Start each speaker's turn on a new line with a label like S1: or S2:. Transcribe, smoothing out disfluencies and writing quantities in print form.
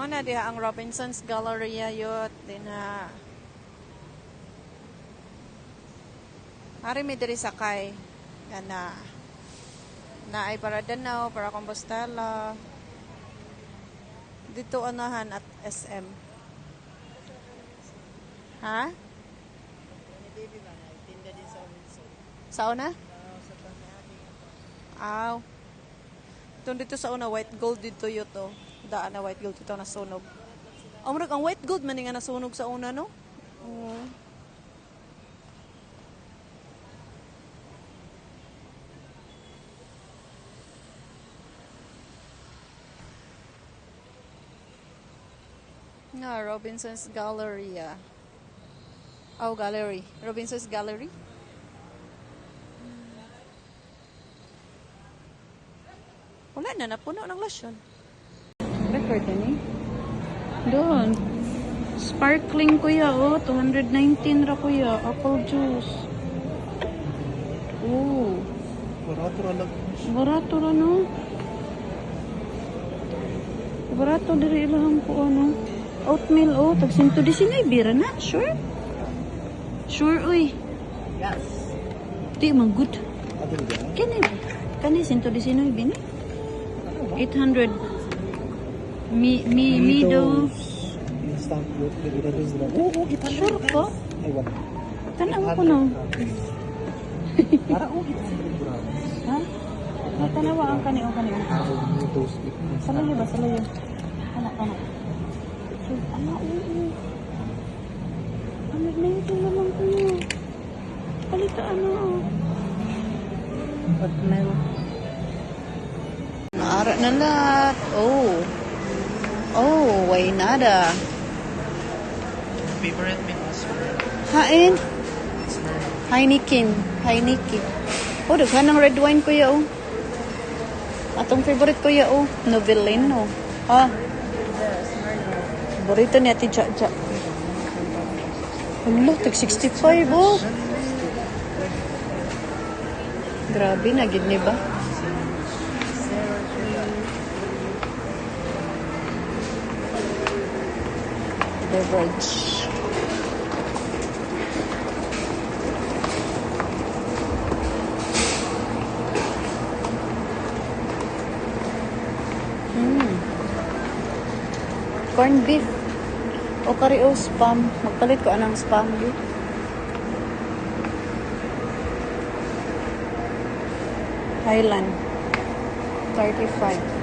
S1: Na diha ang Robinson's Galleria yot din na ari mi diri sakay kana na ay para Danau para Compostela dito anahan at SM ha sa una aw dito sa una white gold dito yuto daan na white gold ito nasunog. Ang white gold man nga nasunog sa una, no? Robinson's Galleria. Oh, gallery. Robinson's Gallery. Wala na, napuno ng lasyon. Record ni. Doon. Sparkling kuya, oh. 219 ra kuya. Apple juice. Oh.
S2: Barato ra lang.
S1: Barato ra, no? Barato diri ilahang po, ano? Oatmeal, oh. Tag 119 bira na. Sure? Sure, uy.
S2: Yes.
S1: Di man good.
S2: Adil ba?
S1: Kani 119 bini? 800. Middle.
S2: Instant food. Dito sila. Oo, kita
S1: Sure ko?
S2: Ay, wala.
S1: Tanaw ko no.
S2: Para oo, kita sila.
S1: Ha? Natanawa ang kani o kani. Salayo ba? Salayo. Anak. Sure, anak, oo. Ano na ito naman ko yun? Palita ano. Oatmeal. Naara na lahat. Oh, way nada.
S2: Favorite meat is
S1: Hain? Heineken. Oh, daghan ng red wine kuya, oh. Atong favorite kuya, oh. Novelino. Ha? Favorito ni Ate Jaja. Ano, tag 65, oh. Grabe, nagid ni ba? Beverage. Corn beef. O kari o spam. Magpalit ko anang spam beef. Highland. 35.